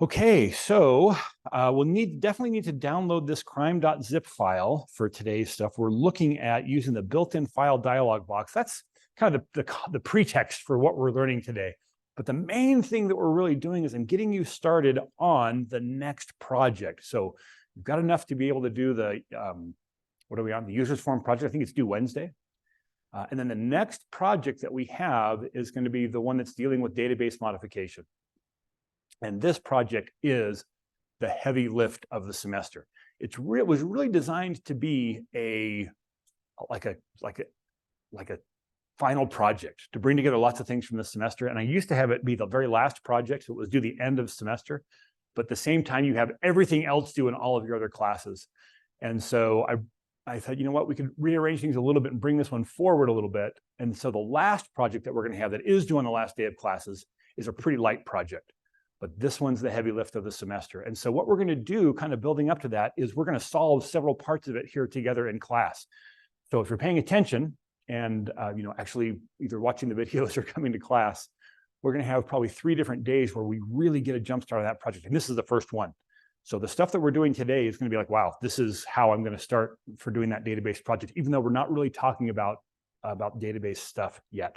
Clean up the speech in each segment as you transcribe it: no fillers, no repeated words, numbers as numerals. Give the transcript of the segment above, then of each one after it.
Okay, so we'll definitely need to download this crime.zip file for today's stuff. We're looking at using the built-in file dialog box. That's kind of the pretext for what we're learning today. But the main thing that we're really doing is I'm getting you started on the next project. So you've got enough to be able to do the, what are we on? The users form project. I think it's due Wednesday. And then the next project that we have is going to be the one that's dealing with database modification. And this project is the heavy lift of the semester. It was really designed to be like a final project to bring together lots of things from the semester. And I used to have it be the very last project, so it was due the end of semester. But at the same time, you have everything else due in all of your other classes. And so I thought, you know what, we could rearrange things a little bit and bring this one forward a little bit. And so the last project that we're going to have that is due on the last day of classes is a pretty light project. But this one's the heavy lift of the semester. And so what we're going to do, kind of building up to that, is we're going to solve several parts of it here together in class. So if you're paying attention and actually either watching the videos or coming to class, we're going to have probably 3 different days where we really get a jump start on that project. And this is the first one. So the stuff that we're doing today is going to be like, wow, this is how I'm going to start for doing that database project, even though we're not really talking about database stuff yet.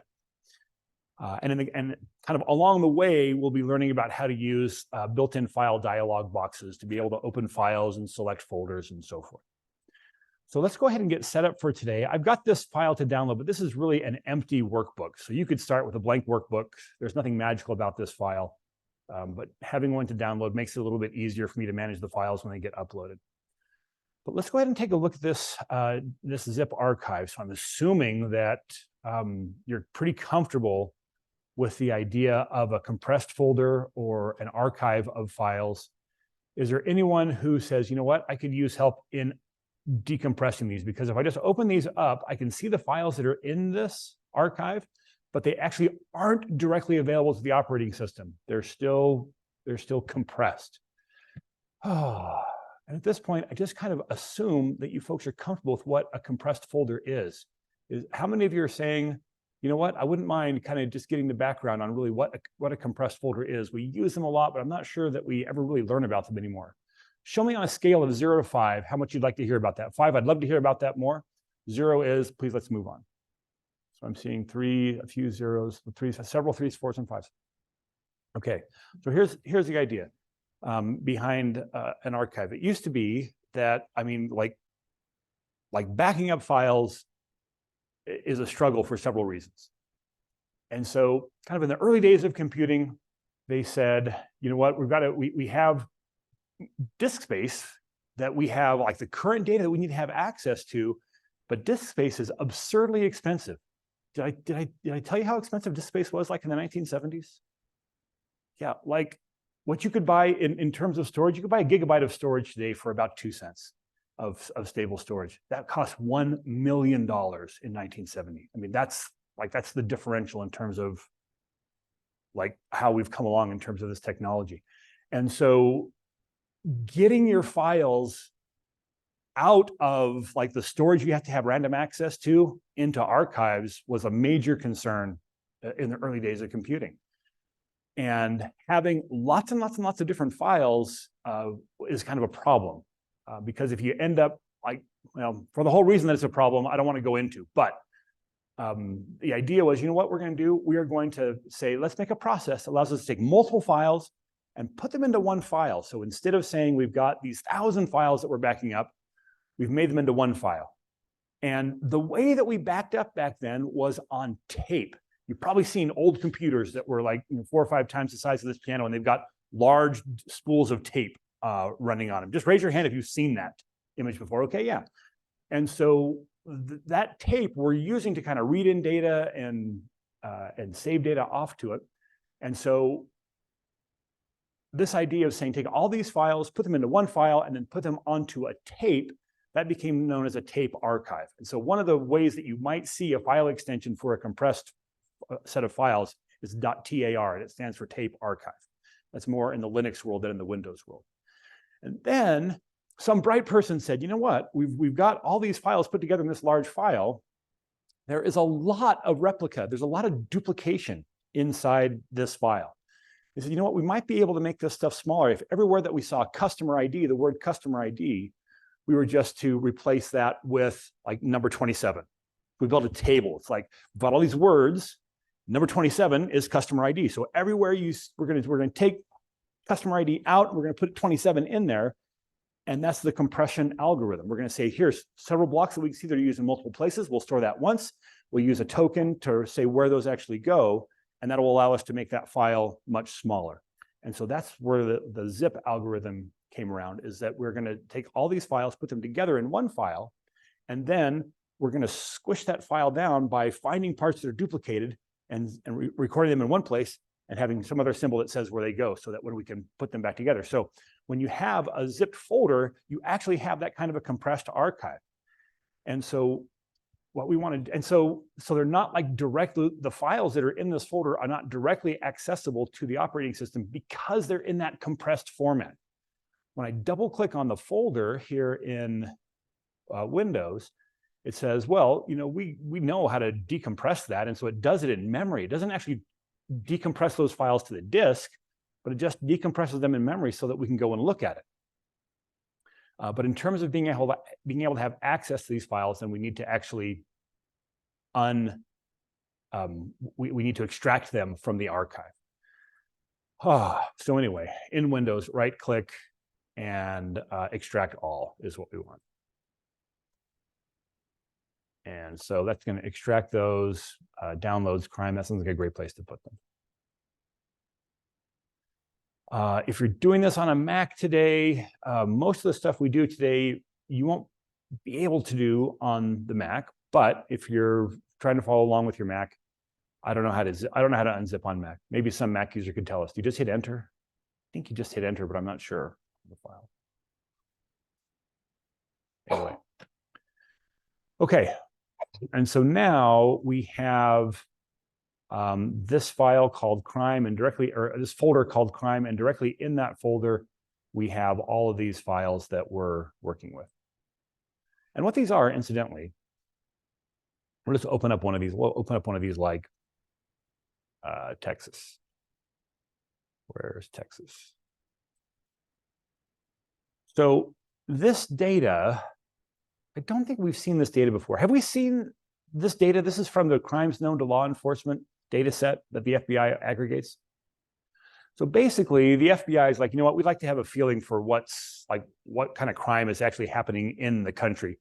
And kind of along the way, we'll be learning about how to use built-in file dialog boxes to be able to open files and select folders and so forth. So let's go ahead and get set up for today. I've got this file to download, but this is really an empty workbook. So you could start with a blank workbook. There's nothing magical about this file, but having one to download makes it a little bit easier for me to manage the files when they get uploaded. But let's go ahead and take a look at this, this zip archive. So I'm assuming that you're pretty comfortable with the idea of a compressed folder or an archive of files. Is there anyone who says, you know what, I could use help in decompressing these? Because if I just open these up, I can see the files that are in this archive, but they actually aren't directly available to the operating system. They're still compressed. And at this point, I just kind of assume that you folks are comfortable with what a compressed folder is. How many of you are saying, you know what, I wouldn't mind kind of just getting the background on really what a compressed folder is. We use them a lot, but I'm not sure that we ever really learn about them anymore. Show me on a scale of 0 to 5 how much you'd like to hear about that. 5, I'd love to hear about that more. 0 is, please, let's move on. So I'm seeing 3, a few zeros, 3s, several 3s, 4s, and 5s. Okay, so here's the idea behind an archive. It used to be that, I mean, like backing up files is a struggle for several reasons. And so kind of in the early days of computing, they said, you know what, we have disk space that we have, like the current data that we need to have access to, but disk space is absurdly expensive. Did I tell you how expensive disk space was like in the 1970s? Yeah, like what you could buy in terms of storage, you could buy a gigabyte of storage today for about 2 cents. Of stable storage. That cost $1 million in 1970. I mean, that's the differential in terms of like how we've come along in terms of this technology. And so getting your files out of like the storage you have to have random access to into archives was a major concern in the early days of computing. And having lots and lots and lots of different files is kind of a problem. Because if you end up like, well, for the whole reason that it's a problem, I don't want to go into, but the idea was, you know what we're going to do? We are going to say, let's make a process that allows us to take multiple files and put them into one file. So instead of saying we've got these 1,000 files that we're backing up, we've made them into one file. And the way that we backed up back then was on tape. You've probably seen old computers that were like 4 or 5 times the size of this piano, and they've got large spools of tape running on them. Just raise your hand if you've seen that image before. Okay, yeah. And so that tape we're using to kind of read in data and save data off to it. And so this idea of saying take all these files, put them into one file, and then put them onto a tape, that became known as a tape archive. And so one of the ways that you might see a file extension for a compressed set of files is .tar, and it stands for tape archive. That's more in the Linux world than in the Windows world. And then some bright person said, you know what, we've got all these files put together in this large file. There is a lot of replica. There's a lot of duplication inside this file. They said, you know what, we might be able to make this stuff smaller. If everywhere that we saw customer ID, the word customer ID, we were just to replace that with like number 27. We built a table. It's like, we've got all these words. Number 27 is customer ID. So everywhere we're going to take customer ID out, we're going to put 27 in there. And that's the compression algorithm. We're going to say, here's several blocks that we can see that are used in multiple places. We'll store that once. We'll use a token to say where those actually go. And that will allow us to make that file much smaller. And so that's where the zip algorithm came around, is that we're going to take all these files, put them together in one file, and then we're going to squish that file down by finding parts that are duplicated and recording them in one place and having some other symbol that says where they go, so that when we can put them back together. So when you have a zipped folder, you actually have that kind of a compressed archive. And so what we wanted, and so they're not like directly, the files that are in this folder are not directly accessible to the operating system because they're in that compressed format. When I double click on the folder here in Windows, it says, well, you know, we know how to decompress that. And so it does it in memory. It doesn't actually decompress those files to the disk, but it just decompresses them in memory so that we can go and look at it. But in terms of being able to have access to these files, then we need to actually we need to extract them from the archive. So anyway, in Windows, right click and extract all is what we want. And so that's going to extract those downloads, crime. That sounds like a great place to put them. If you're doing this on a Mac today, most of the stuff we do today, you won't be able to do on the Mac. But if you're trying to follow along with your Mac, I don't know how to unzip on Mac. Maybe some Mac user could tell us. Do you just hit enter? I think you just hit enter, but I'm not sure on the file. Anyway. Okay. And so now we have this file called crime, and directly, or this folder called crime, and directly in that folder, we have all of these files that we're working with. And what these are, incidentally, we'll just open up one of these. We'll open up one of these like Texas. Where's Texas? So this data, I don't think we've seen this data before. Have we seen this data? This is from the crimes known to law enforcement data set that the FBI aggregates. So basically, the FBI is like, you know what, we'd like to have a feeling for what kind of crime is actually happening in the country.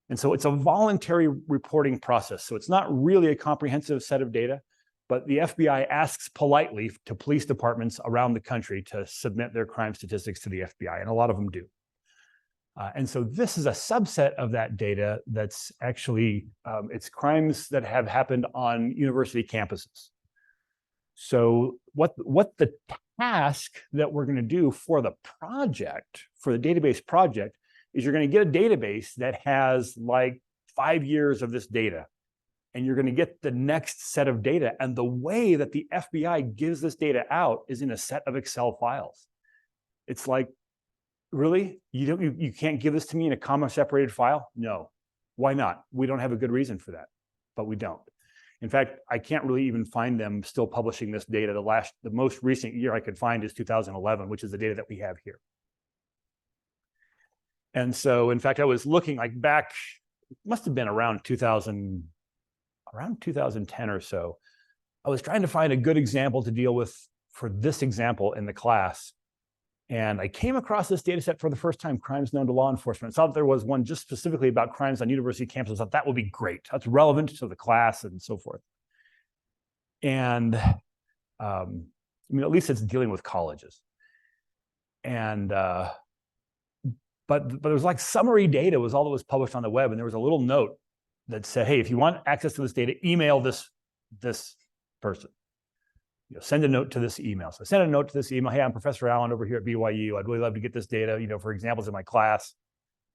And so it's a voluntary reporting process. So it's not really a comprehensive set of data, but the FBI asks politely to police departments around the country to submit their crime statistics to the FBI, and a lot of them do. And so this is a subset of that data that's actually, it's crimes that have happened on university campuses. So what the task that we're going to do for the project, for the database project, is you're going to get a database that has like 5 years of this data. And you're going to get the next set of data. And the way that the FBI gives this data out is in a set of Excel files. It's like, really? You can't give this to me in a comma-separated file? No. Why not? We don't have a good reason for that, but we don't. In fact, I can't really even find them still publishing this data. The most recent year I could find is 2011, which is the data that we have here. And so, in fact, I was looking like back, it must have been around 2010 or so. I was trying to find a good example to deal with for this example in the class. And I came across this data set for the first time, crimes known to law enforcement. I saw that there was one just specifically about crimes on university campuses. I thought that would be great. That's relevant to the class and so forth. And I mean, at least it's dealing with colleges. And but there was like summary data was all that was published on the web. And there was a little note that said, hey, if you want access to this data, email this person. You know, send a note to this email. So I sent a note to this email. Hey, I'm Professor Allen over here at BYU. I'd really love to get this data, you know, for examples in my class.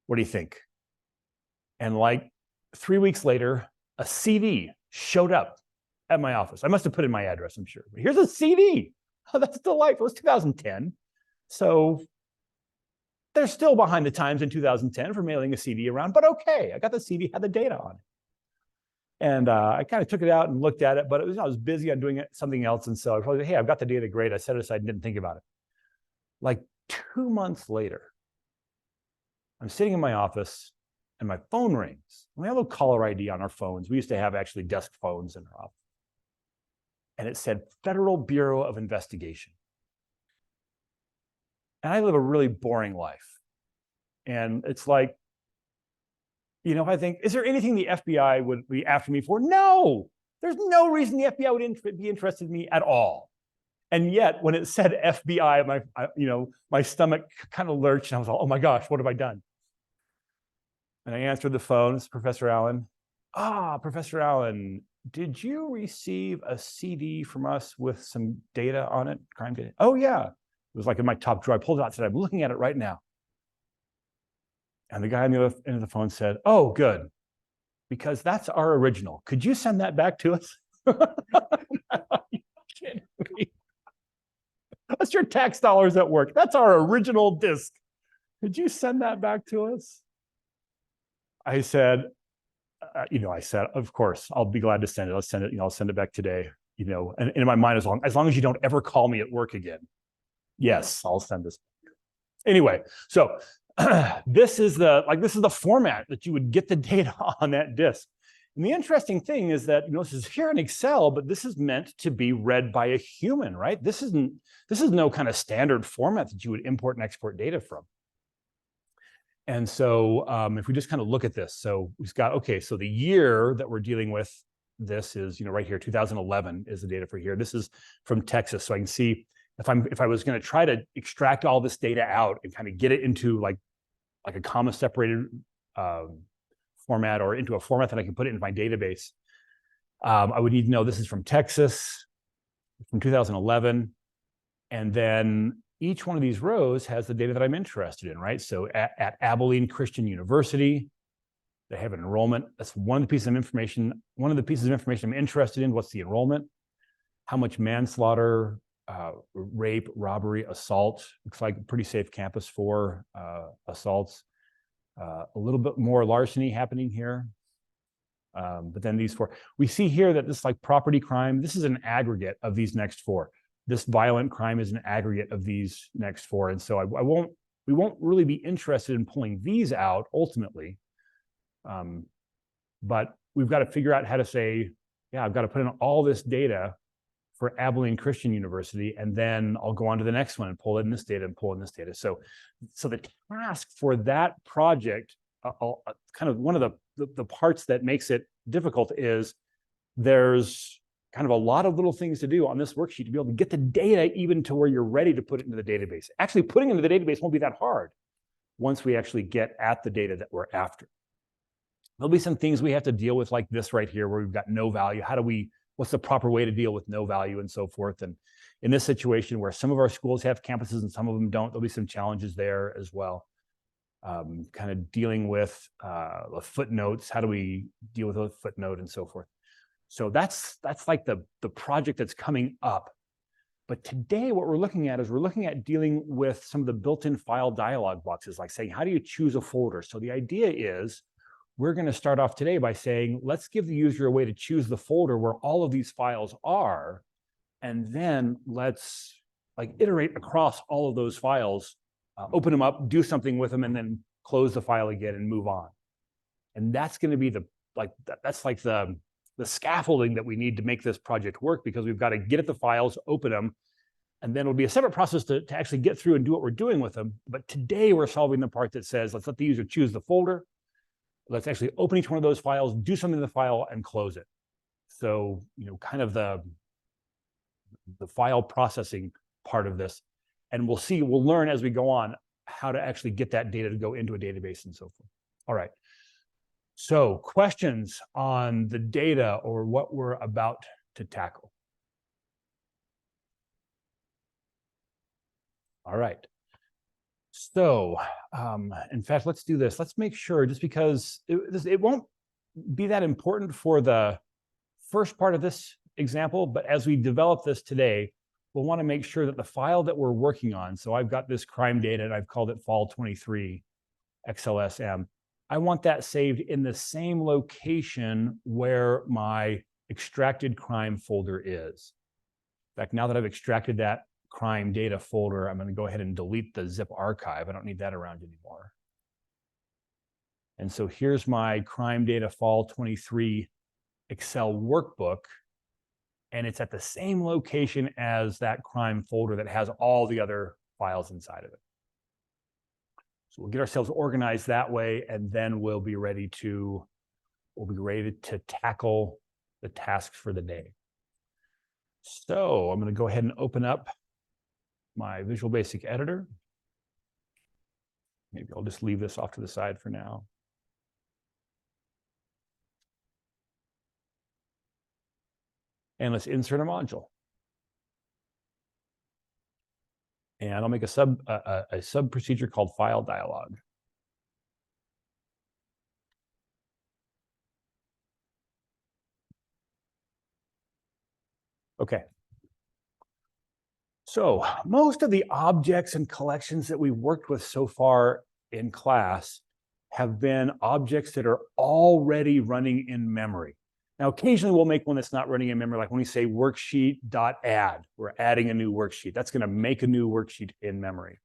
What do you think? And like 3 weeks later, a CD showed up at my office. I must have put in my address, I'm sure. But here's a CD. Oh, that's delightful. It was 2010. So they're still behind the times in 2010 for mailing a CD around, but okay. I got the CD, had the data on it. And I kind of took it out and looked at it, but I was busy on doing something else. And so I probably, hey, I've got the data, great. I set it aside and didn't think about it. Like 2 months later, I'm sitting in my office and my phone rings. We have a little caller ID on our phones. We used to have actually desk phones in our office. And it said Federal Bureau of Investigation. And I live a really boring life. And it's like, you know, if I think, is there anything the FBI would be after me for? No, there's no reason the FBI would be interested in me at all. And yet, when it said FBI, my stomach kind of lurched, and I was like, oh my gosh, what have I done? And I answered the phone. It's Professor Allen. Professor Allen, did you receive a CD from us with some data on it, crime data? Oh yeah, it was like in my top drawer. I pulled it out and said, I'm looking at it right now. And the guy on the other end of the phone said, oh, good, because that's our original. Could you send that back to us? That's your tax dollars at work. That's our original disc. Could you send that back to us? I said, of course, I'll be glad to send it. I'll send it, I'll send it back today, and in my mind, as long as you don't ever call me at work again. Yes, I'll send this. Anyway, so this is the format that you would get the data on that disk. And the interesting thing is that, this is here in Excel, but this is meant to be read by a human, right? This is no kind of standard format that you would import and export data from. And so if we just kind of look at this, so we've got, okay, so the year that we're dealing with this is, right here, 2011 is the data for here. This is from Texas. So I can see if I was going to try to extract all this data out and kind of get it into like a comma separated format, or into a format that I can put it into my database, I would need to know this is from Texas, from 2011. And then each one of these rows has the data that I'm interested in, right? So at Abilene Christian University, they have an enrollment. That's one of the pieces of information. One of the pieces of information I'm interested in, what's the enrollment? How much manslaughter, rape, robbery, assault. Looks like a pretty safe campus for assaults. A little bit more larceny happening here. But then these four, we see here that this like property crime, this is an aggregate of these next four. This violent crime is an aggregate of these next four. And so we won't really be interested in pulling these out ultimately. But we've got to figure out how to say, yeah, I've got to put in all this data for Abilene Christian University, and then I'll go on to the next one and pull in this data and pull in this data. So the task for that project, kind of one of the parts that makes it difficult is there's kind of a lot of little things to do on this worksheet to be able to get the data even to where you're ready to put it into the database. Actually, putting it into the database won't be that hard once we actually get at the data that we're after. There'll be some things we have to deal with like this right here, where we've got no value. What's the proper way to deal with no value and so forth? And in this situation where some of our schools have campuses and some of them don't, there'll be some challenges there as well. Kind of dealing with the footnotes. How do we deal with a footnote and so forth? So that's like the project that's coming up. But today what we're looking at is dealing with some of the built-in file dialog boxes, like saying, how do you choose a folder? So the idea is we're going to start off today by saying, let's give the user a way to choose the folder where all of these files are, and then let's like iterate across all of those files, open them up, do something with them, and then close the file again and move on. And that's going to be the scaffolding that we need to make this project work, because we've got to get at the files, open them, and then it'll be a separate process to actually get through and do what we're doing with them. But today we're solving the part that says, let's let the user choose the folder. Let's actually open each one of those files, do something to the file, and close it. So, kind of the file processing part of this. And we'll learn as we go on how to actually get that data to go into a database and so forth. All right. So questions on the data or what we're about to tackle? All right. So, in fact, let's do this. Let's make sure, just because it won't be that important for the first part of this example, but as we develop this today, we'll want to make sure that the file that we're working on, so I've got this crime data and I've called it Fall 23 XLSM. I want that saved in the same location where my extracted crime folder is. In fact, now that I've extracted that crime data folder, I'm going to go ahead and delete the zip archive. I don't need that around anymore. And so here's my crime data fall 23 Excel workbook, and it's at the same location as that crime folder that has all the other files inside of it. So we'll get ourselves organized that way, and then we'll be ready to tackle the tasks for the day. So I'm going to go ahead and open up my Visual Basic Editor. Maybe I'll just leave this off to the side for now. And let's insert a module. And I'll make a sub procedure called file dialog. Okay. So most of the objects and collections that we've worked with so far in class have been objects that are already running in memory. Now, occasionally we'll make one that's not running in memory, like when we say worksheet.add, we're adding a new worksheet. That's going to make a new worksheet in memory.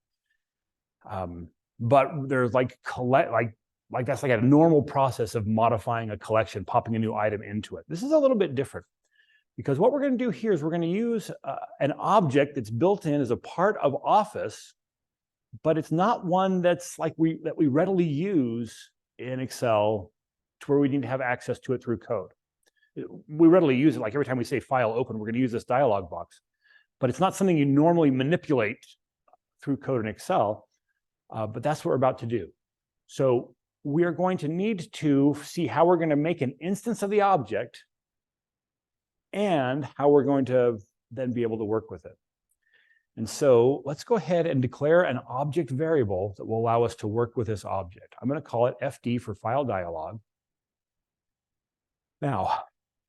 But there's like that's like a normal process of modifying a collection, popping a new item into it. This is a little bit different, because what we're going to do here is we're going to use an object that's built in as a part of Office, but it's not one that's like that we readily use in Excel to where we need to have access to it through code. We readily use it, like every time we say file open, we're going to use this dialog box, but it's not something you normally manipulate through code in Excel, but that's what we're about to do. So we are going to need to see how we're going to make an instance of the object and how we're going to then be able to work with it. And so let's go ahead and declare an object variable that will allow us to work with this object. I'm going to call it FD for file dialog. Now,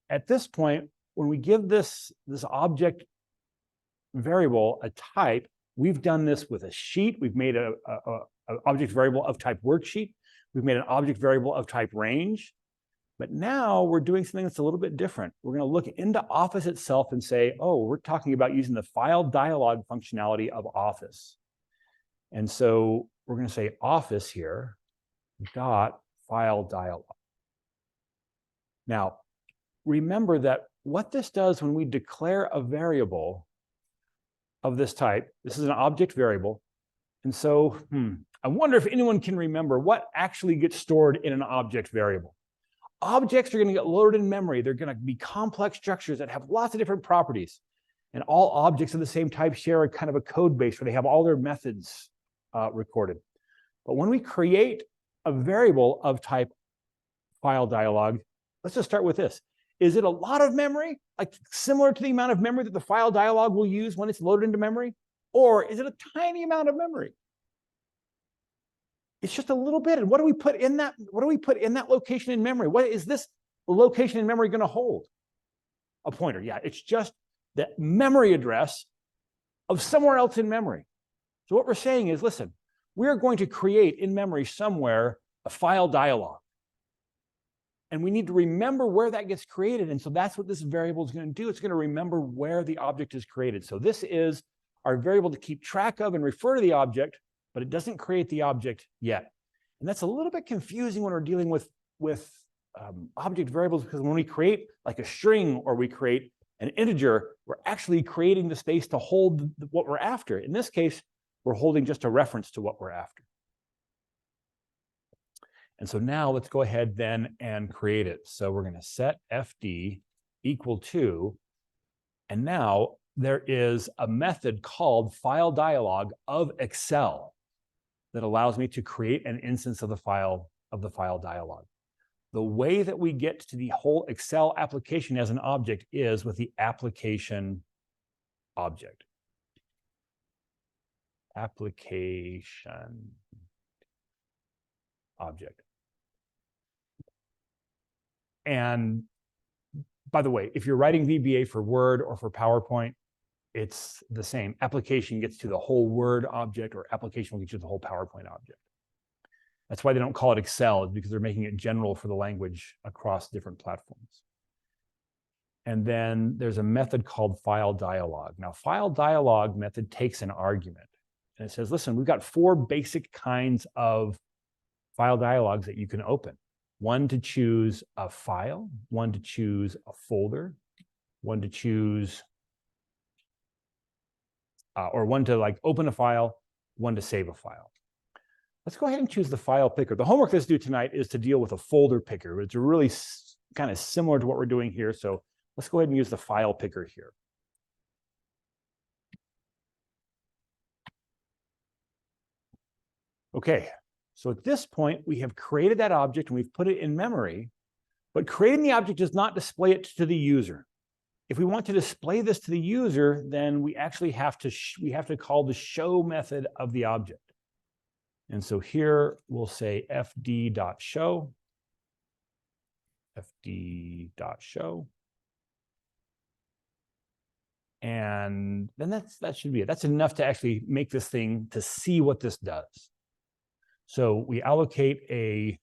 at this point, when we give this object variable a type, we've done this with a sheet. We've made an object variable of type worksheet. We've made an object variable of type range. But now we're doing something that's a little bit different. We're going to look into Office itself and say, oh, we're talking about using the file dialog functionality of Office. And so we're going to say Office here, dot file dialog. Now, remember that what this does when we declare a variable of this type, this is an object variable. And so I wonder if anyone can remember what actually gets stored in an object variable. Objects are going to get loaded in memory. They're going to be complex structures that have lots of different properties. And all objects of the same type share a kind of a code base where they have all their methods recorded. But when we create a variable of type file dialog, let's just start with this. Is it a lot of memory, like similar to the amount of memory that the file dialog will use when it's loaded into memory? Or is it a tiny amount of memory? It's just a little bit. And what do we put in that? What do we put in that location in memory? What is this location in memory going to hold? A pointer. Yeah, it's just the memory address of somewhere else in memory. So what we're saying is, listen, we're going to create in memory somewhere a file dialog. And we need to remember where that gets created. And so that's what this variable is going to do. It's going to remember where the object is created. So this is our variable to keep track of and refer to the object, but it doesn't create the object yet. And that's a little bit confusing when we're dealing with object variables, because when we create like a string or we create an integer, we're actually creating the space to hold what we're after. In this case, we're holding just a reference to what we're after. And so now let's go ahead then and create it. So we're going to set FD equal to, and now there is a method called file dialog of Excel that allows me to create an instance of the file dialog. The way that we get to the whole Excel application as an object is with the application object. Application object. And by the way, if you're writing VBA for Word or for PowerPoint, it's the same. Application gets to the whole Word object, or application will get you the whole PowerPoint object. That's why they don't call it Excel, because they're making it general for the language across different platforms. And then there's a method called file dialog. Now, file dialog method takes an argument. And it says, listen, we've got 4 basic kinds of file dialogs that you can open. One to choose a file, one to choose a folder, one to choose, or one to like open a file, one to save a file. Let's go ahead and choose the file picker. The homework let's do tonight is to deal with a folder picker. It's really kind of similar to what we're doing here. So let's go ahead and use the file picker here. Okay, so at this point, we have created that object and we've put it in memory, but creating the object does not display it to the user. If we want to display this to the user, then we actually have to call the show method of the object. And so here we'll say fd.show, fd.show. And then that should be it. That's enough to actually make this thing to see what this does. So we allocate a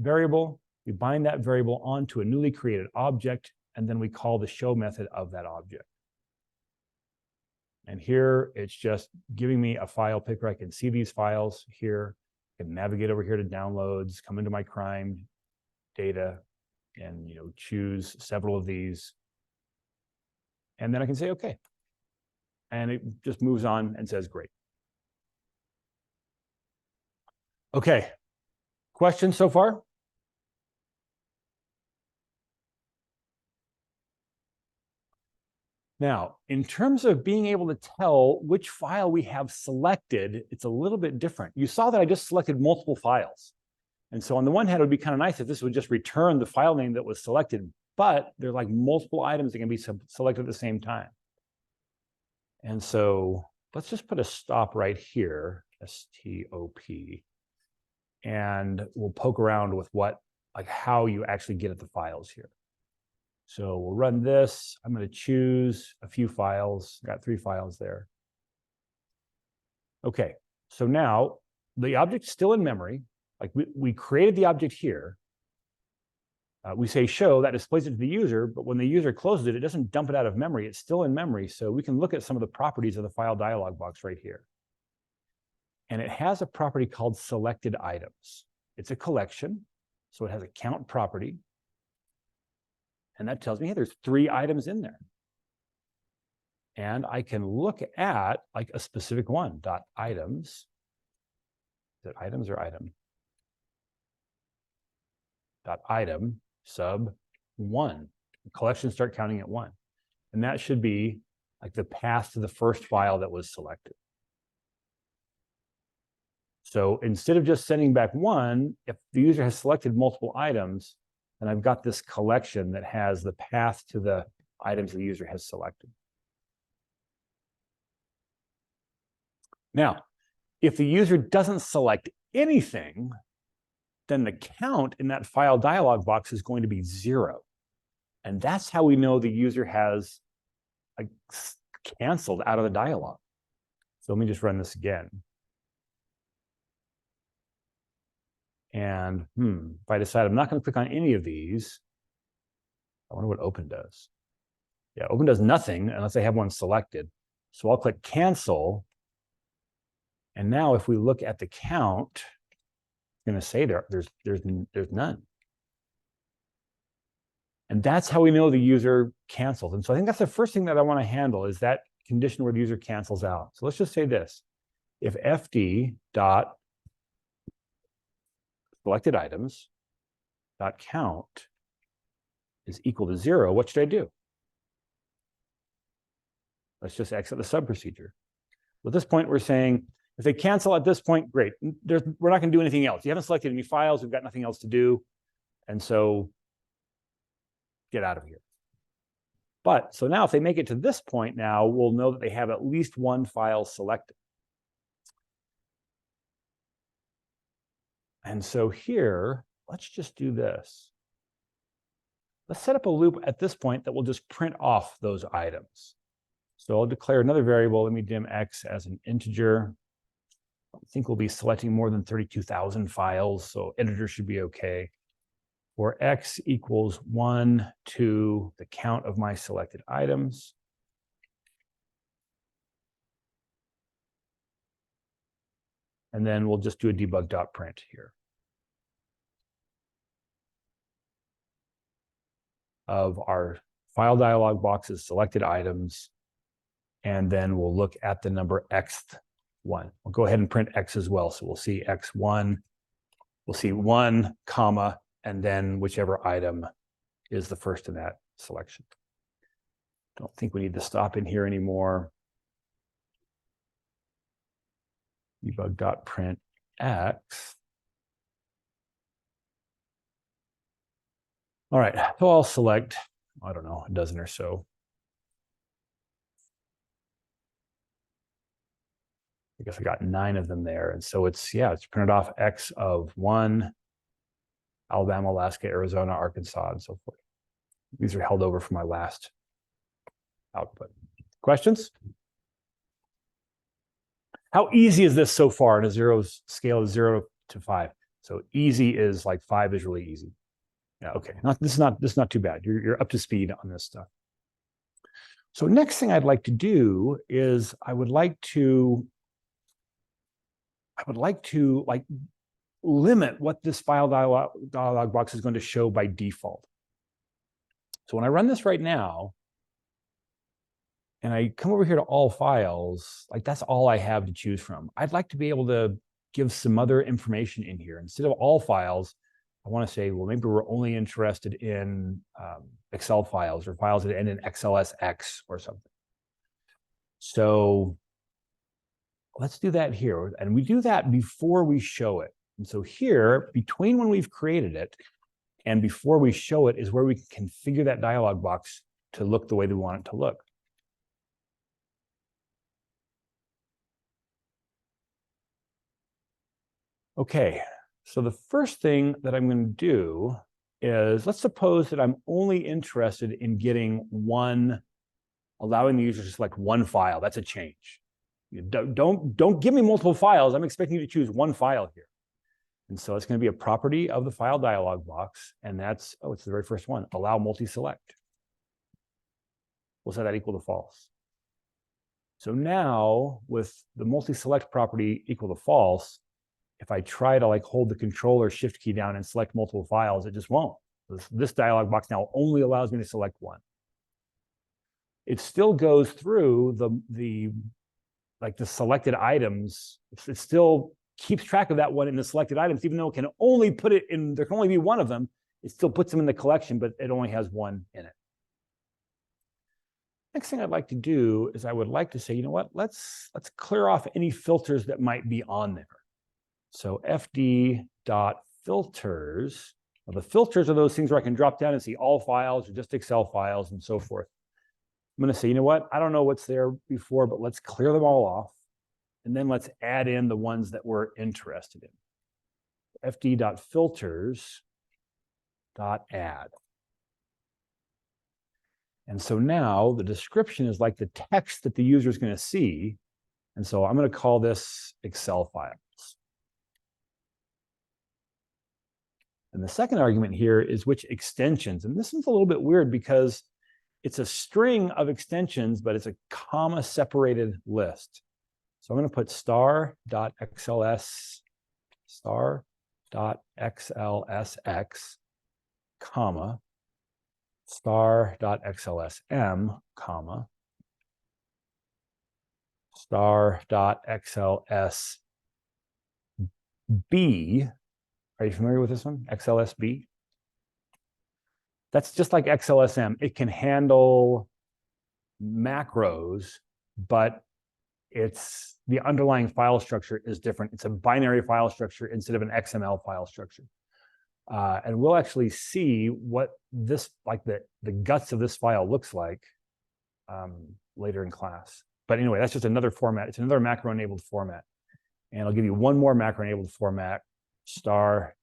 variable, we bind that variable onto a newly created object, and then we call the show method of that object. And here it's just giving me a file picker. I can see these files here. I can navigate over here to downloads, come into my crime data, and choose several of these. And then I can say, okay. And it just moves on and says, great. Okay, questions so far? Now, in terms of being able to tell which file we have selected, it's a little bit different. You saw that I just selected multiple files. And so on the one hand, it would be kind of nice if this would just return the file name that was selected, but there are like multiple items that can be selected at the same time. And so let's just put a stop right here, S-T-O-P. And we'll poke around with how you actually get at the files here. So we'll run this. I'm going to choose a few files. Got 3 files there. Okay, so now the object's still in memory. Like we created the object here. We say show, that displays it to the user, but when the user closes it, it doesn't dump it out of memory. It's still in memory. So we can look at some of the properties of the file dialog box right here. And it has a property called selected items. It's a collection, so it has a count property. And that tells me, hey, there's 3 items in there. And I can look at like a specific one, .items. Is it items or item? .item sub 1. The collections start counting at 1. And that should be like the path to the first file that was selected. So instead of just sending back 1, if the user has selected multiple items, then I've got this collection that has the path to the items the user has selected. Now, if the user doesn't select anything, then the count in that file dialog box is going to be 0. And that's how we know the user has canceled out of the dialog. So let me just run this again. And if I decide I'm not going to click on any of these, I wonder what open does. Yeah, open does nothing unless I have one selected. So I'll click cancel. And now if we look at the count, it's going to say there's none. And that's how we know the user canceled. And so I think that's the first thing that I want to handle is that condition where the user cancels out. So let's just say this. If fd dot selected items dot count is equal to 0, what should I do? Let's just exit the sub procedure. At this point, we're saying if they cancel at this point, great. We're not going to do anything else. You haven't selected any files. We've got nothing else to do. And so get out of here. But so now if they make it to this point now, we'll know that they have at least one file selected. And so here, let's just do this. Let's set up a loop at this point that will just print off those items. So I'll declare another variable. Let me dim x as an integer. think we'll be selecting more than 32,000 files, so editor should be okay. For x equals 1 to the count of my selected items. And then we'll just do a debug.print here of our file dialog box's selected items. And then we'll look at the number x1. We'll go ahead and print x as well. So we'll see x1, we'll see 1, comma, and then whichever item is the first in that selection. Don't think we need to stop in here anymore. Debug.print x. All right, so I'll select, I don't know, a dozen or so. I guess I got 9 of them there. And so it's printed off x of 1, Alabama, Alaska, Arizona, Arkansas, and so forth. These are held over from my last output. Questions? How easy is this so far in a scale of 0 to 5? So easy is like 5 is really easy. Yeah, okay. This is not too bad. You're up to speed on this stuff. So next thing I'd like to do is I would like to like limit what this file dialog box is going to show by default. So when I run this right now, and I come over here to all files, like that's all I have to choose from. I'd like to be able to give some other information in here. Instead of all files, I want to say, well, maybe we're only interested in Excel files or files that end in XLSX or something. So let's do that here. And we do that before we show it. And so here, between when we've created it and before we show it is where we can configure that dialog box to look the way we want it to look. Okay, so the first thing that I'm going to do is, let's suppose that I'm only interested in getting allowing the user to select one file. That's a change. Don't give me multiple files. I'm expecting you to choose one file here. And so it's going to be a property of the file dialog box, and that's, it's the very first one, allow multi-select. We'll set that equal to false. So now with the multi-select property equal to false, if I try to like hold the Control or Shift key down and select multiple files, it just won't. This dialog box now only allows me to select one. It still goes through the selected items. It still keeps track of that one in the selected items, even though it can only put it in, there can only be one of them. It still puts them in the collection, but it only has one in it. Next thing I'd like to do is I would like to say, you know what, let's clear off any filters that might be on there. So fd.filters, the filters are those things where I can drop down and see all files or just Excel files and so forth. I'm going to say, you know what, I don't know what's there before, but let's clear them all off. And then let's add in the ones that we're interested in. fd.filters.add. And so now the description is like the text that the user is going to see. And so I'm going to call this Excel files. And the second argument here is which extensions. And this one's a little bit weird because it's a string of extensions, but it's a comma separated list. So I'm going to put star.xlsx, comma, star.xlsm, comma, star.xlsb. Are you familiar with this one? XLSB? That's just like XLSM. It can handle macros, but the underlying file structure is different. It's a binary file structure instead of an XML file structure. And we'll actually see what this, like the guts of this file looks like later in class. But anyway, that's just another format. It's another macro-enabled format. And I'll give you one more macro-enabled format, star.xlsx.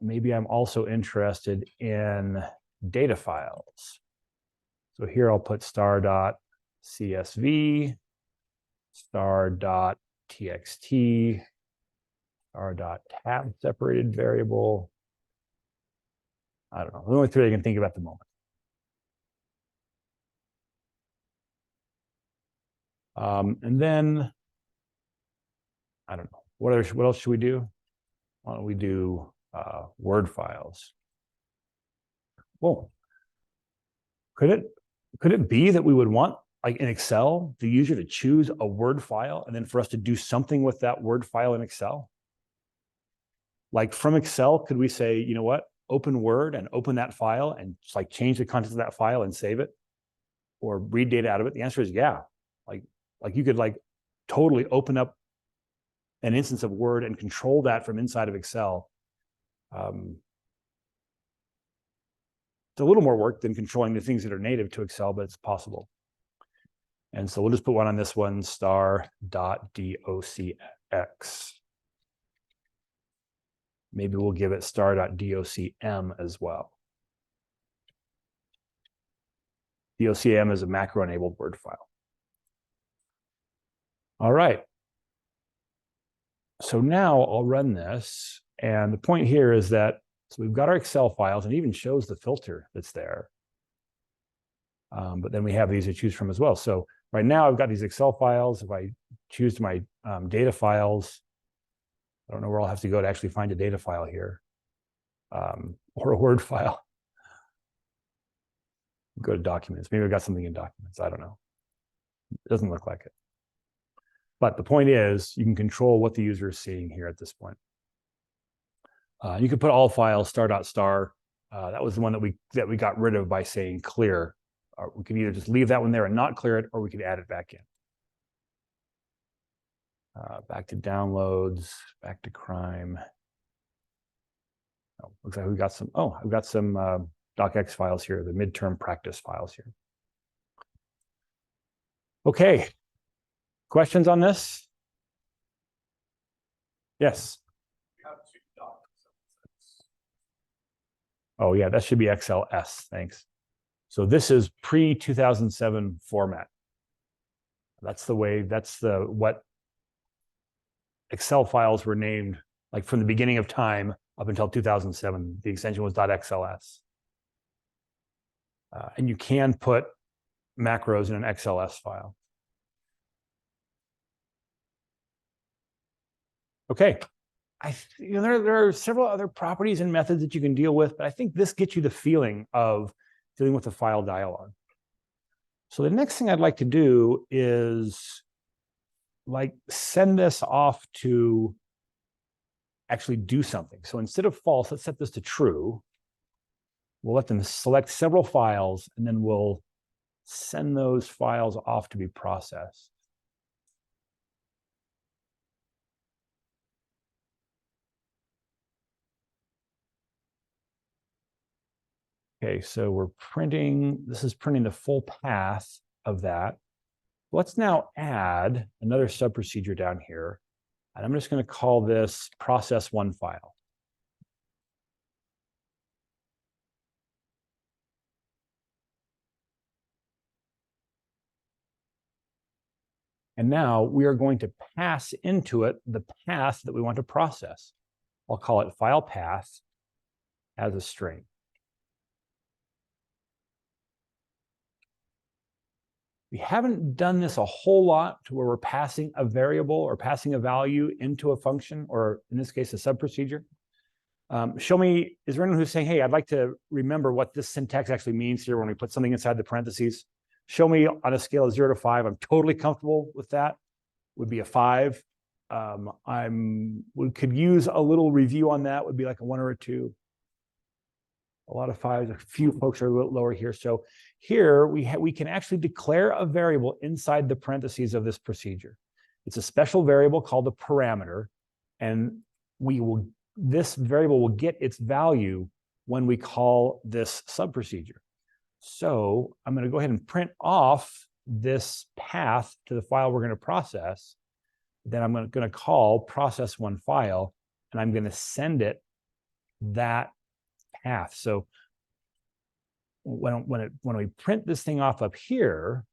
Maybe I'm also interested in data files. So here I'll put star.css CSV, star.txt, star.tab separated variable. I don't know. The only three I can think of at the moment. And then, I don't know. What else should we do? Why don't we do Word files? Well, could it be that we would want, like in Excel, the user to choose a Word file and then for us to do something with that Word file in Excel? Like from Excel, could we say, you know what, open Word and open that file and just like change the contents of that file and save it or read data out of it? The answer is yeah. Like you could like totally open up an instance of Word and control that from inside of Excel. It's a little more work than controlling the things that are native to Excel, but it's possible. And so we'll just put one on this one, star.docx. Maybe we'll give it star.docm as well. docm is a macro-enabled Word file. All right. So now I'll run this. And the point here is that, so we've got our Excel files and it even shows the filter that's there. But then we have these to choose from as well. So right now I've got these Excel files. If I choose my data files, I don't know where I'll have to go to actually find a data file here, or a Word file. Go to documents. Maybe I've got something in documents. I don't know. It doesn't look like it. But the point is, you can control what the user is seeing here at this point. You can put all files star.star. That was the one that we got rid of by saying clear. We can either just leave that one there and not clear it, or we could add it back in. Back to downloads, back to crime. Oh, looks like we've got some, I've got some docx files here, the midterm practice files here. Okay, questions on this? Yes. Oh yeah, that should be XLS, thanks. So this is pre-2007 format. That's what Excel files were named, like from the beginning of time up until 2007. The extension was .xls. And you can put macros in an XLS file. Okay. There are several other properties and methods that you can deal with, but I think this gets you the feeling of dealing with the file dialog. So the next thing I'd like to do is like send this off to actually do something. So instead of false, let's set this to true. We'll let them select several files, and then we'll send those files off to be processed. Okay, so we're printing, this is printing the full path of that. Let's now add another subprocedure down here. And I'm just going to call this process one file. And now we are going to pass into it the path that we want to process. I'll call it file path as a string. We haven't done this a whole lot to where we're passing a variable or passing a value into a function, or in this case, a subprocedure. Show me, is there anyone who's saying, hey, I'd like to remember what this syntax actually means here when we put something inside the parentheses? Show me on a scale of 0 to 5. I'm totally comfortable with that. Would be a 5. We could use a little review on that. Would be like a 1 or a 2. A lot of 5s. A few folks are a little lower here. So here we can actually declare a variable inside the parentheses of this procedure. It's a special variable called a parameter, and this variable will get its value when we call this subprocedure. So I'm going to go ahead and print off this path to the file we're going to process. Then I'm going to call process one file, and I'm going to send it that path. So when we print this thing off up here,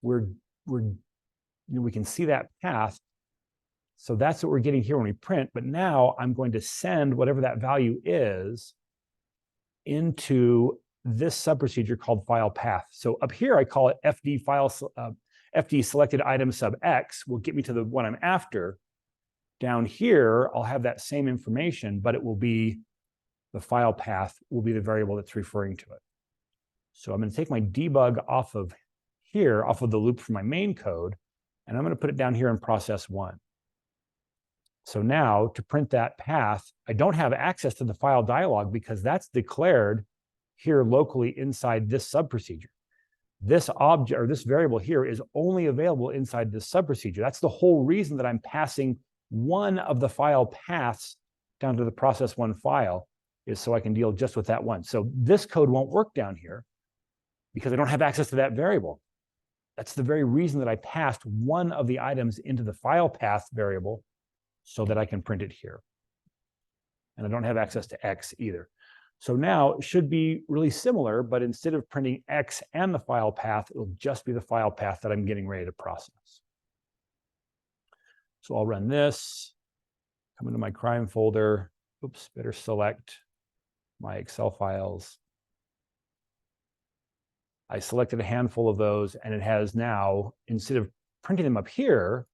we can see that path. So that's what we're getting here when we print. But now I'm going to send whatever that value is into this subprocedure called file path. So up here, I call it FD selected item sub X will get me to the one I'm after. Down here, I'll have that same information, but it will be the file path will be the variable that's referring to it. So I'm going to take my debug off of here, off of the loop from my main code, and I'm going to put it down here in process 1. So now to print that path, I don't have access to the file dialog because that's declared here locally inside this subprocedure. This object or this variable here is only available inside this subprocedure. That's the whole reason that I'm passing one of the file paths down to the process 1 file, is so I can deal just with that one. So this code won't work down here because I don't have access to that variable. That's the very reason that I passed one of the items into the file path variable so that I can print it here. And I don't have access to X either. So now it should be really similar, but instead of printing X and the file path, it'll just be the file path that I'm getting ready to process. So I'll run this, come into my crime folder. Oops, better select my Excel files. I selected a handful of those, and it has now, instead of printing them up here,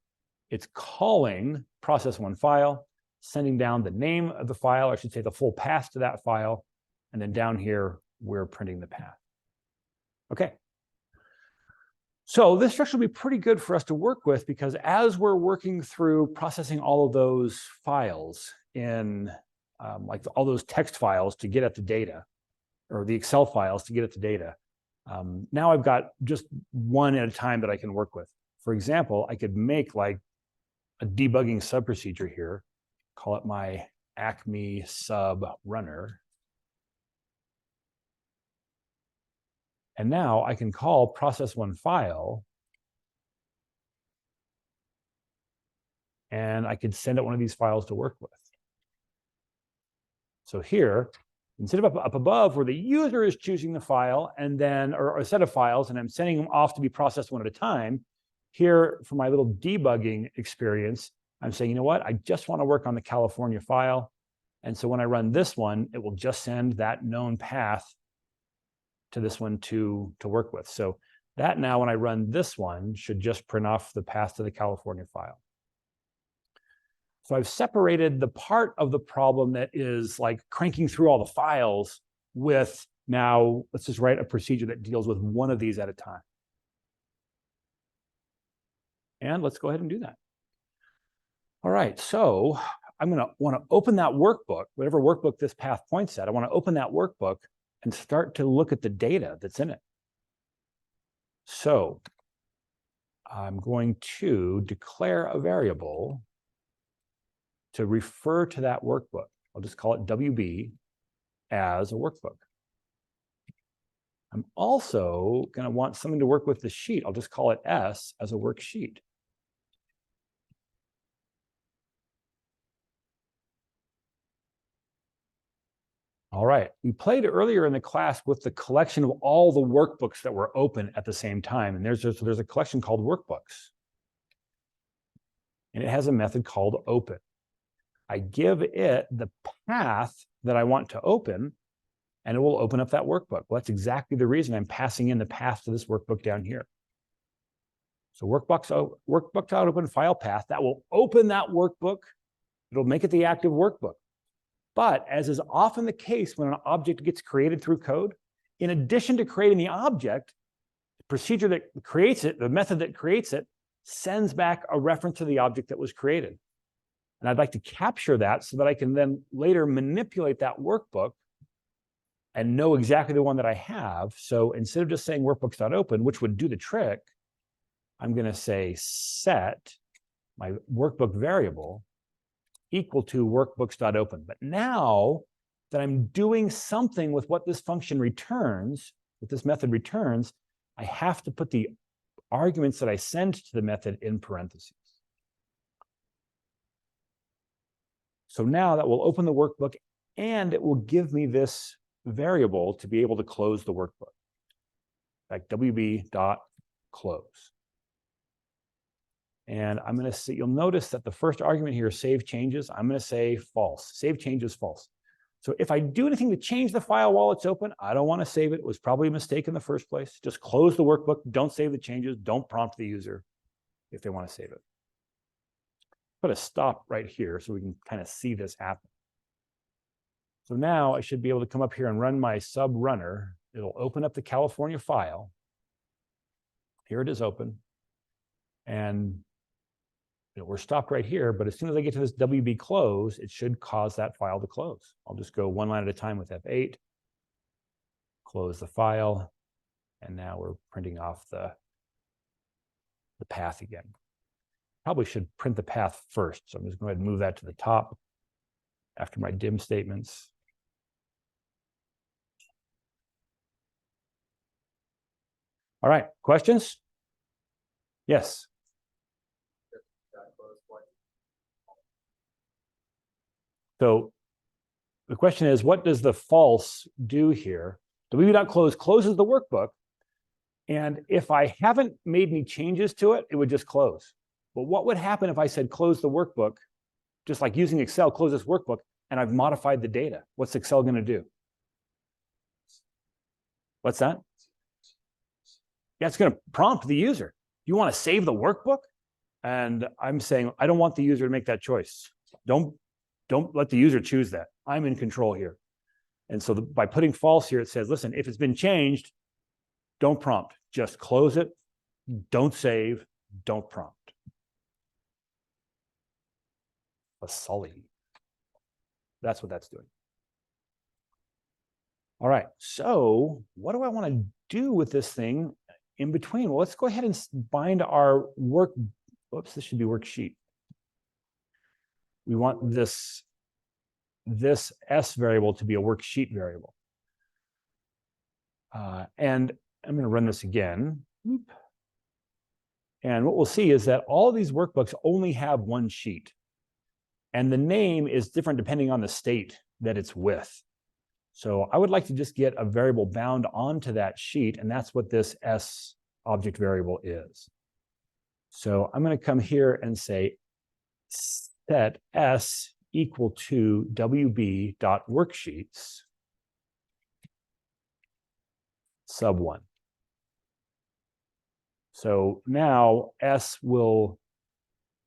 it's calling process 1 file, sending down the name of the file, or I should say the full path to that file, and then down here, we're printing the path. Okay. So this structure will be pretty good for us to work with, because as we're working through processing all of those files in like all those text files to get at the data, or the Excel files to get at the data, now I've got just one at a time that I can work with. For example, I could make like a debugging subprocedure here, call it my Acme sub runner. And now I can call process 1 file, and I could send it one of these files to work with. So here, instead of up above where the user is choosing the file and then, or a set of files, and I'm sending them off to be processed one at a time, here for my little debugging experience, I'm saying, you know what, I just want to work on the California file. And so when I run this one, it will just send that known path to this one to work with. So that now, when I run this one, should just print off the path to the California file. So I've separated the part of the problem that is like cranking through all the files with, now let's just write a procedure that deals with one of these at a time. And let's go ahead and do that. All right, so I'm going to want to open that workbook, whatever workbook this path points at. I want to open that workbook and start to look at the data that's in it. So I'm going to declare a variable to refer to that workbook. I'll just call it WB as a workbook. I'm also going to want something to work with the sheet. I'll just call it S as a worksheet. All right, we played earlier in the class with the collection of all the workbooks that were open at the same time. And there's a collection called workbooks. And it has a method called open. I give it the path that I want to open, and it will open up that workbook. Well, that's exactly the reason I'm passing in the path to this workbook down here. So workbook.open file path, that will open that workbook. It'll make it the active workbook. But as is often the case when an object gets created through code, in addition to creating the object, the procedure that creates it, the method that creates it, sends back a reference to the object that was created. And I'd like to capture that so that I can then later manipulate that workbook and know exactly the one that I have. So instead of just saying workbooks.open, which would do the trick, I'm going to say set my workbook variable equal to workbooks.open. But now that I'm doing something with what this function returns, what this method returns, I have to put the arguments that I send to the method in parentheses. So now that will open the workbook, and it will give me this variable to be able to close the workbook, like wb.close. And I'm going to say, you'll notice that the first argument here, save changes, I'm going to say false. Save changes false. So if I do anything to change the file while it's open, I don't want to save it. It was probably a mistake in the first place. Just close the workbook. Don't save the changes. Don't prompt the user if they want to save it. Put a stop right here so we can kind of see this happen. So now I should be able to come up here and run my sub runner. It'll open up the California file. Here it is open. And we're stopped right here, but as soon as I get to this WB close, it should cause that file to close. I'll just go one line at a time with F8, close the file, and now we're printing off the path again. Probably should print the path first, so I'm just going to go ahead and move that to the top after my dim statements. All right, questions? Yes. So the question is, what does the false do here? WB.close closes the workbook. And if I haven't made any changes to it, it would just close. But what would happen if I said close the workbook, just like using Excel, close this workbook, and I've modified the data? What's Excel going to do? What's that? Yeah, it's going to prompt the user. You want to save the workbook? And I'm saying, I don't want the user to make that choice. Don't let the user choose that. I'm in control here. And so by putting false here, it says, listen, if it's been changed, don't prompt. Just close it. Don't save. Don't prompt. A sully. That's what that's doing. All right. So what do I want to do with this thing in between? Well, let's go ahead and bind our work. Oops, this should be worksheet. We want this S variable to be a worksheet variable. And I'm going to run this again. And what we'll see is that all of these workbooks only have one sheet. And the name is different depending on the state that it's with. So I would like to just get a variable bound onto that sheet, and that's what this S object variable is. So I'm going to come here and say set S equal to WB.worksheets sub 1. So now S will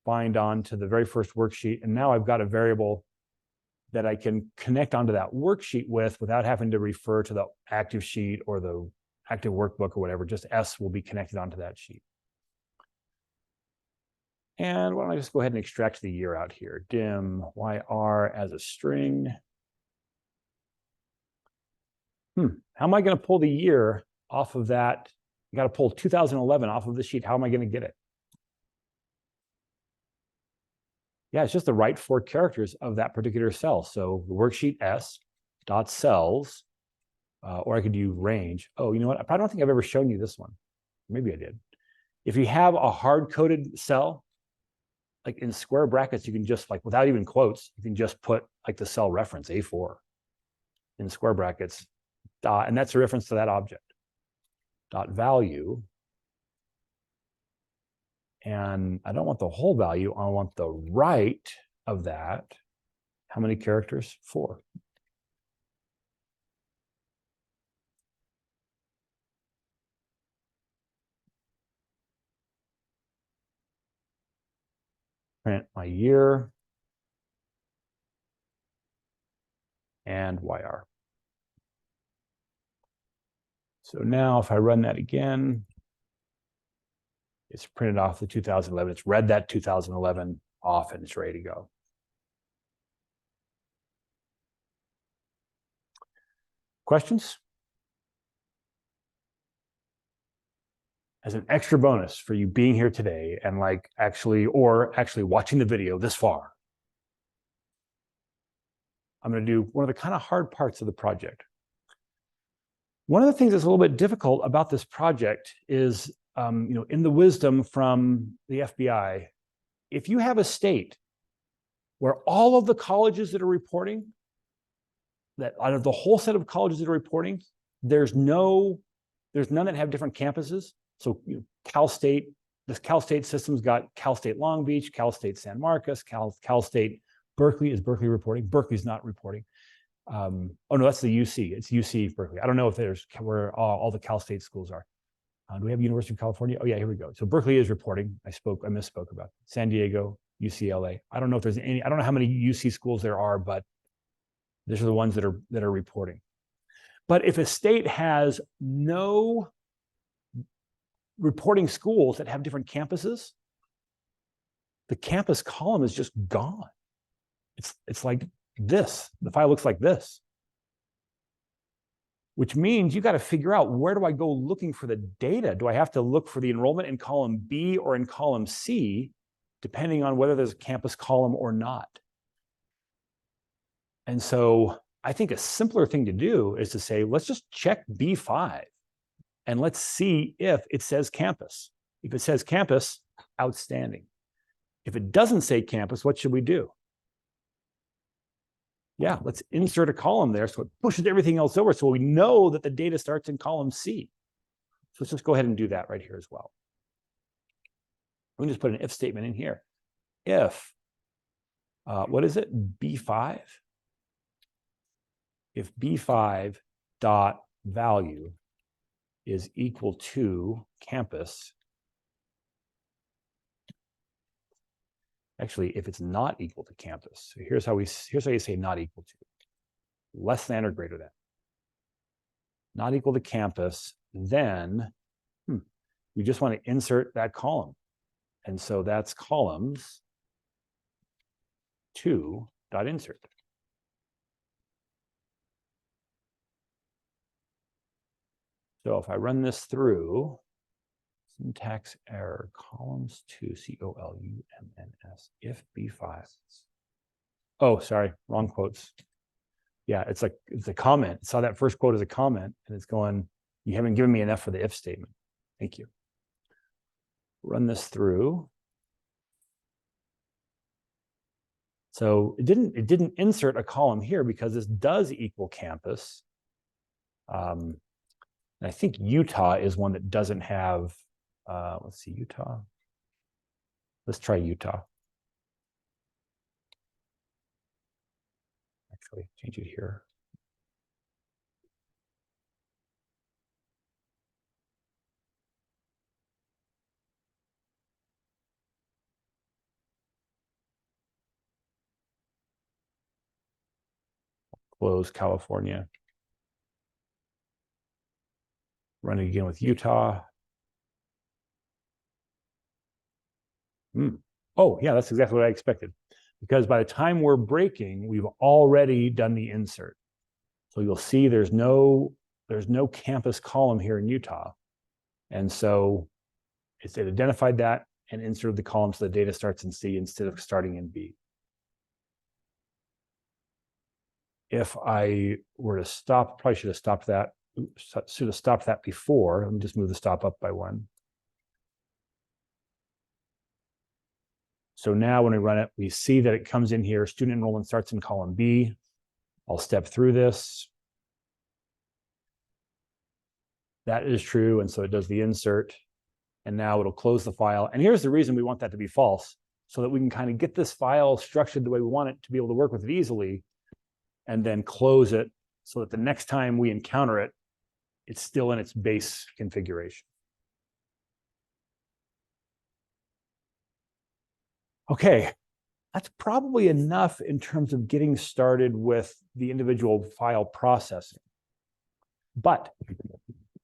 bind on to the very first worksheet, and now I've got a variable that I can connect onto that worksheet with without having to refer to the active sheet or the active workbook or whatever. Just S will be connected onto that sheet. And why don't I just go ahead and extract the year out here? Dim YR as a string. How am I going to pull the year off of that? I got to pull 2011 off of the sheet. How am I going to get it? Yeah, it's just the right 4 characters of that particular cell. So the worksheet S dot cells, or I could do range. Oh, you know what? I probably don't think I've ever shown you this one. Maybe I did. If you have a hard-coded cell, like in square brackets, you can just, like, without even quotes, you can just put like the cell reference A4 in square brackets, and that's a reference to that object. Dot value. And I don't want the whole value. I want the right of that. How many characters? 4. Print my year and YR. So now if I run that again, it's printed off the 2011. It's read that 2011 off and it's ready to go. Questions? As an extra bonus for you being here today and actually watching the video this far, I'm going to do one of the kind of hard parts of the project. One of the things that's a little bit difficult about this project is, in the wisdom from the FBI, if you have a state where all of the colleges that are reporting, that out of the whole set of colleges that are reporting, there's none that have different campuses. So Cal State this Cal State system's got Cal State Long Beach, Cal State San Marcos, Cal State Berkeley. Is Berkeley reporting? Berkeley's not reporting. Oh no, that's the UC. It's UC Berkeley. I don't know if there's where all the Cal State schools are. Do we have University of California? Oh yeah, here we go. So Berkeley is reporting. I misspoke about San Diego, UCLA. I don't know if there's any. I don't know how many UC schools there are, but these are the ones that are reporting. But if a state has no reporting schools that have different campuses, the campus column is just gone. It's like this. The file looks like this, which means you got to figure out, where do I go looking for the data? Do I have to look for the enrollment in column B or in column C, depending on whether there's a campus column or not? And so I think a simpler thing to do is to say, let's just check B5 and let's see if it says campus. If it says campus, outstanding. If it doesn't say campus, what should we do? Yeah, let's insert a column there so it pushes everything else over, so we know that the data starts in column C. So let's just go ahead and do that right here as well. We can just put an if statement in here. If, what is it, B5? If B5 dot value is equal to campus, actually, if it's not equal to campus, so here's how you say not equal to, less than or greater than. Not equal to campus, then we just want to insert that column. And so that's columns 2.insert. So if I run this through, syntax error, columns 2, columns, if B5. Oh, sorry, wrong quotes. Yeah, it's a comment. Saw that first quote as a comment, and it's going, you haven't given me enough for the if statement. Thank you. Run this through. So it didn't insert a column here because this does equal campus. And I think Utah is one that doesn't have, let's see, Utah. Let's try Utah. Actually, change it here. Close California. Run it again with Utah. Oh, yeah, that's exactly what I expected. Because by the time we're breaking, we've already done the insert. So you'll see there's no campus column here in Utah. And so it identified that and inserted the column so the data starts in C instead of starting in B. If I were to stop, probably should have stopped that. Should have stopped that before. Let me just move the stop up by 1. So now when we run it, we see that it comes in here. Student enrollment starts in column B. I'll step through this. That is true, and so it does the insert. And now it'll close the file. And here's the reason we want that to be false, so that we can kind of get this file structured the way we want it to be able to work with it easily, and then close it so that the next time we encounter it, it's still in its base configuration. Okay, that's probably enough in terms of getting started with the individual file processing. But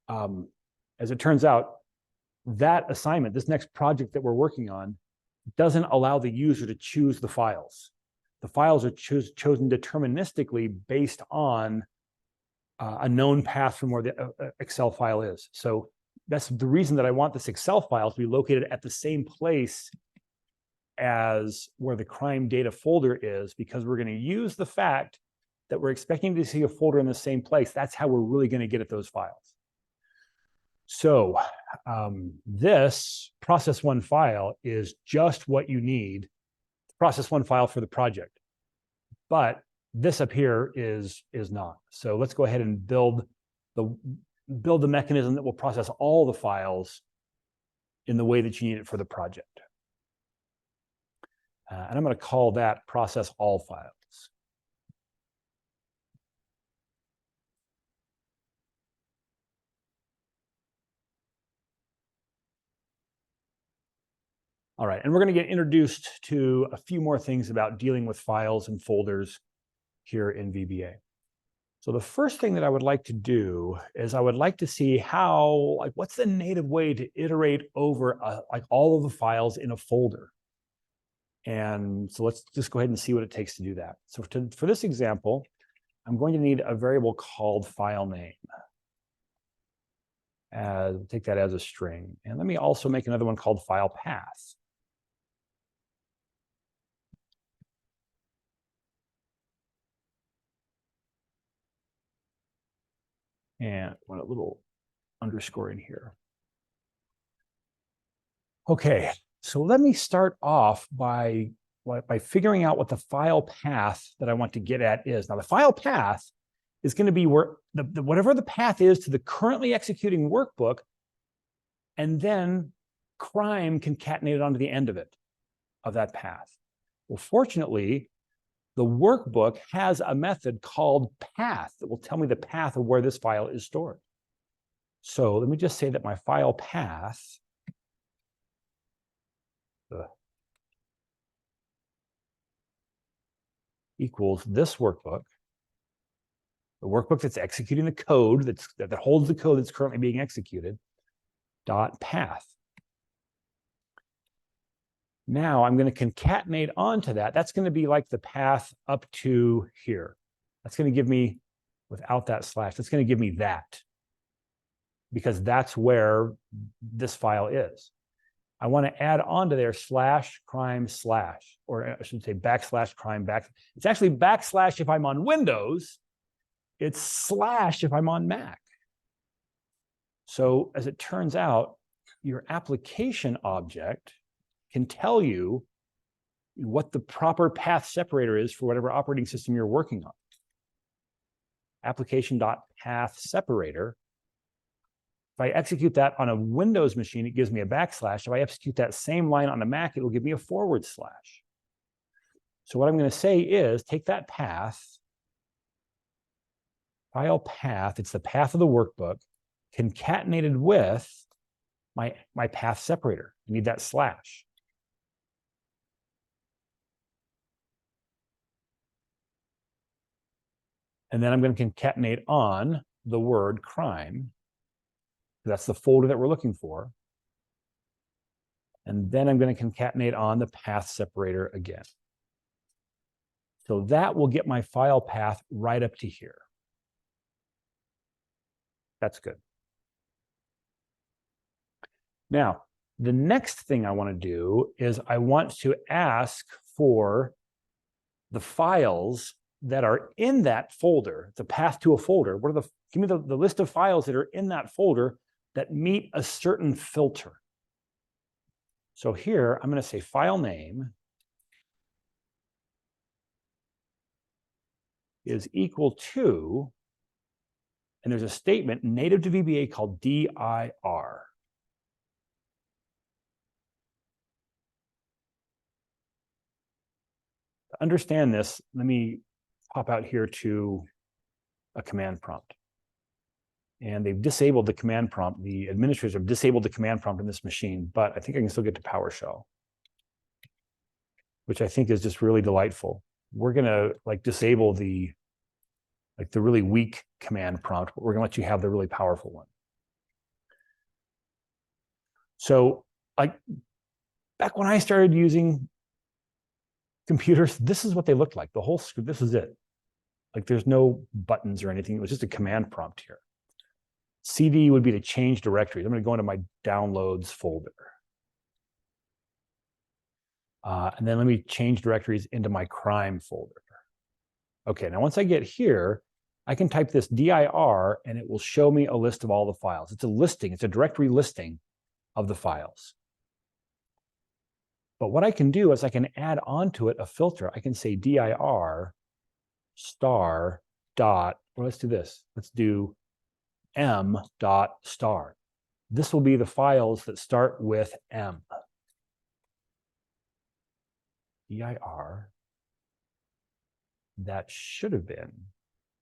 as it turns out, that assignment, this next project that we're working on, doesn't allow the user to choose the files. The files are chosen deterministically based on a known path from where the Excel file is. So that's the reason that I want this Excel file to be located at the same place as where the crime data folder is, because we're going to use the fact that we're expecting to see a folder in the same place. That's how we're really going to get at those files. So this process1 file is just what you need, process1 file for the project. But this up here is not. So let's go ahead and build the mechanism that will process all the files in the way that you need it for the project. And I'm going to call that process all files. All right, and we're going to get introduced to a few more things about dealing with files and folders here in VBA. So the first thing that I would like to do is I would like to see how, like, what's the native way to iterate over like all of the files in a folder. And so let's just go ahead and see what it takes to do that. So for this example, I'm going to need a variable called file name. Take that as a string. And let me also make another one called file path. And want a little underscore in here. Okay, so let me start off by figuring out what the file path that I want to get at is. Now, the file path is going to be where whatever the path is to the currently executing workbook, and then crime concatenated onto the end of it, of that path. Well, fortunately, the workbook has a method called path that will tell me the path of where this file is stored. So let me just say that my file path equals this workbook, the workbook that's executing the code that holds the code that's currently being executed, dot path. Now I'm going to concatenate onto that. That's going to be like the path up to here. That's going to give me, without that slash, that's going to give me that, because that's where this file is. I want to add on to there slash crime slash, or I should say backslash crime back. It's actually backslash if I'm on Windows. It's slash if I'm on Mac. So as it turns out, your application object can tell you what the proper path separator is for whatever operating system you're working on. Application.path separator. If I execute that on a Windows machine, it gives me a backslash. If I execute that same line on a Mac, it will give me a forward slash. So what I'm going to say is take that path, file path, it's the path of the workbook, concatenated with my path separator. I need that slash. And then I'm going to concatenate on the word crime. That's the folder that we're looking for. And then I'm going to concatenate on the path separator again. So that will get my file path right up to here. That's good. Now, the next thing I want to do is I want to ask for the files that are in that folder, the path to a folder. Give me the list of files that are in that folder that meet a certain filter. So here, I'm going to say file name is equal to, and there's a statement native to VBA called dir. To understand this, let me pop out here to a command prompt. And they've disabled the command prompt. The administrators have disabled the command prompt in this machine, but I think I can still get to PowerShell, which I think is just really delightful. We're going to disable the really weak command prompt, but we're going to let you have the really powerful one. So back when I started using computers, this is what they looked like. The whole screen, this is it. There's no buttons or anything. It was just a command prompt here. CD would be to change directories. I'm going to go into my downloads folder. And then let me change directories into my crime folder. Okay, now once I get here, I can type this dir and it will show me a list of all the files. It's a listing, it's a directory listing of the files. But what I can do is I can add onto it a filter. I can say dir star dot, well, let's do this. Let's do m dot star. this will be the files that start with M. dir, that should have been,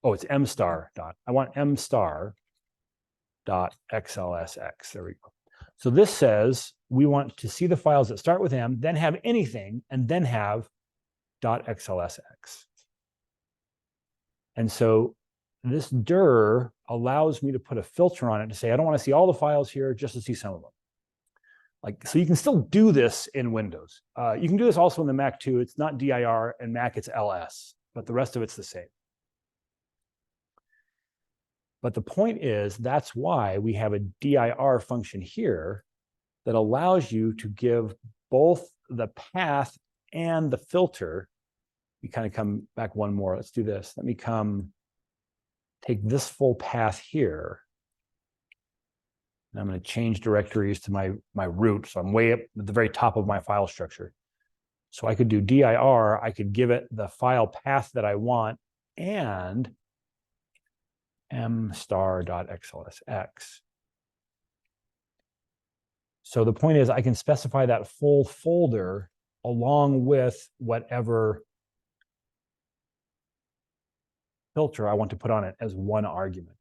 oh, it's M star dot, I want M star dot XLSX, there we go. So this says we want to see the files that start with M, then have anything, and then have .xlsx. And so this dir allows me to put a filter on it to say, I don't want to see all the files here, just to see some of them. Like, so you can still do this in Windows. You can do this also in the Mac too. It's not dir, and Mac it's ls, but the rest of it's the same. But the point is, that's why we have a dir function here that allows you to give both the path and the filter. We kind of come back one more. Let's do this. Let me take this full path here. And I'm going to change directories to my root. So I'm way up at the very top of my file structure. So I could do dir. I could give it the file path that I want and m*.xlsx. So the point is, I can specify that full folder along with whatever filter I want to put on it as one argument.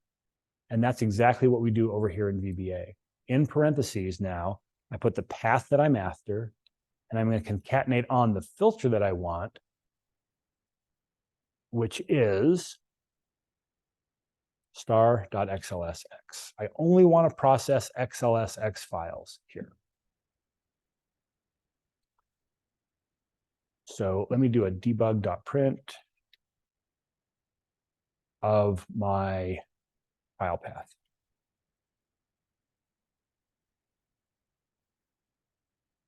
And that's exactly what we do over here in VBA. In parentheses now, I put the path that I'm after, and I'm going to concatenate on the filter that I want, which is star.xlsx. I only want to process XLSX files here. So let me do a debug.print of my file path.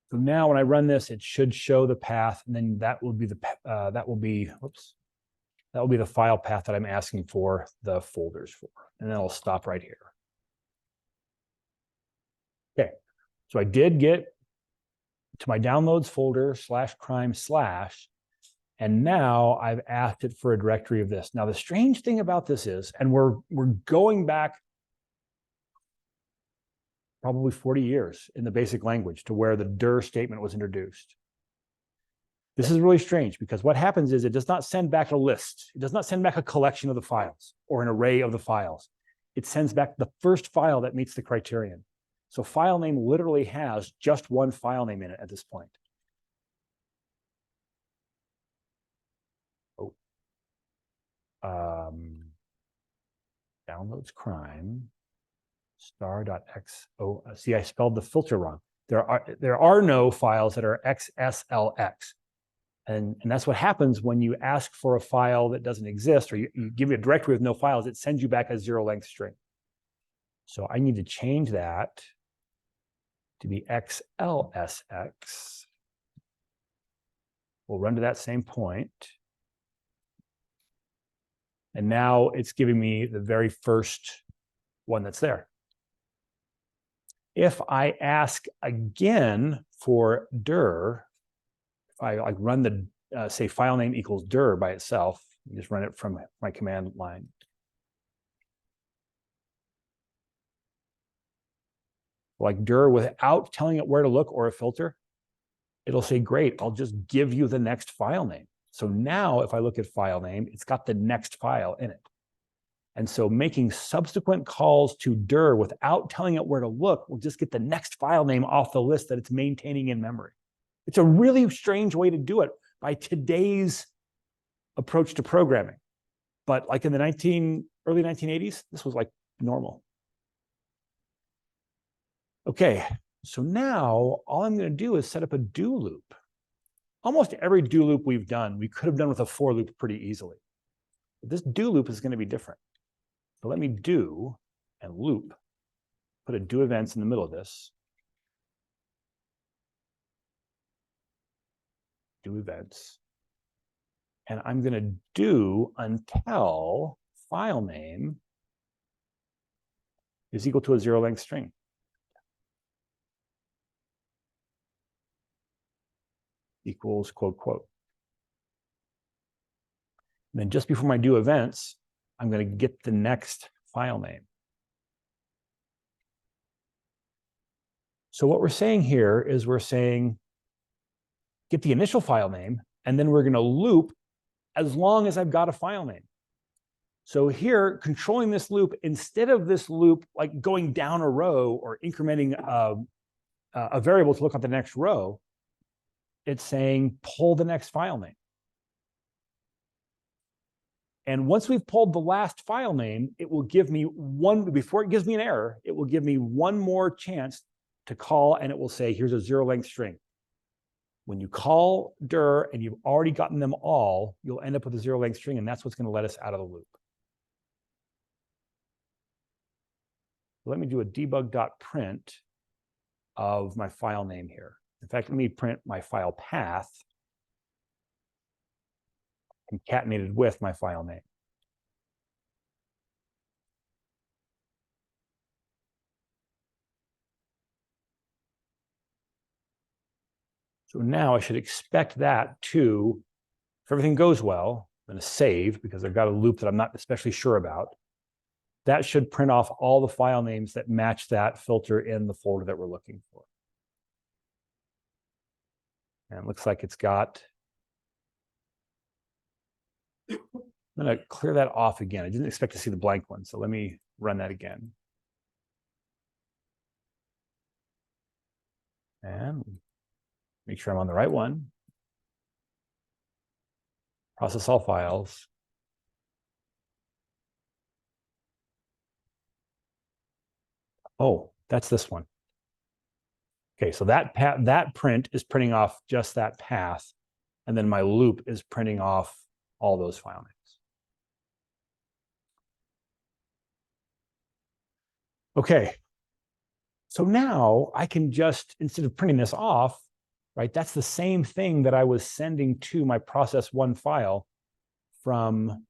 So now when I run this, it should show the path, and then that will be the file path that I'm asking for the folders for. And then I'll stop right here. Okay, so I did get to my downloads folder /crime/, and now I've asked it for a directory of this. Now the strange thing about this is, and we're going back probably 40 years in the basic language to where the dir statement was introduced. This is really strange because what happens is it does not send back a list. It does not send back a collection of the files or an array of the files. It sends back the first file that meets the criterion. So file name literally has just one file name in it at this point. Oh. Downloads crime star.x. Oh, see, I spelled the filter wrong. There are no files that are XSLX. And that's what happens when you ask for a file that doesn't exist, or you give it a directory with no files, it sends you back a 0-length string. So I need to change that to be XLSX. We'll run to that same point. And now it's giving me the very first one that's there. If I ask again for dir, if I run the, say, file name equals dir by itself, just run it from my command line. Like dir without telling it where to look or a filter, it'll say, great, I'll just give you the next file name. So now if I look at file name, it's got the next file in it. And so making subsequent calls to dir without telling it where to look will just get the next file name off the list that it's maintaining in memory. It's a really strange way to do it by today's approach to programming. But like in the early 1980s, this was like normal. Okay, so now all I'm going to do is set up a do loop. Almost every do loop we've done, we could have done with a for loop pretty easily. But this do loop is going to be different. So let me do and loop, put a do events in the middle of this. Do events. And I'm going to do until file name is equal to a 0-length string. Equals quote, quote. And then just before my do events, I'm going to get the next file name. So what we're saying here is we're saying, get the initial file name, and then we're going to loop as long as I've got a file name. So here, controlling this loop, instead of this loop like going down a row or incrementing a variable to look at the next row, it's saying pull the next file name. And once we've pulled the last file name, it will give me one, before it gives me an error, it will give me one more chance to call, and it will say, here's a zero length string. When you call dir and you've already gotten them all, you'll end up with a zero length string, and that's what's going to let us out of the loop. Let me do a debug.print of my file name here. In fact, let me print my file path concatenated with my file name. So now I should expect that to, if everything goes well, I'm going to save because I've got a loop that I'm not especially sure about. That should print off all the file names that match that filter in the folder that we're looking for. And it looks like it's got, I'm going to clear that off again. I didn't expect to see the blank one, so let me run that again. And make sure I'm on the right one. Process all files. Oh, that's this one. Okay, so that print is printing off just that path, and then my loop is printing off all those file names. Okay, so now I can just, instead of printing this off, right, that's the same thing that I was sending to my process1 file from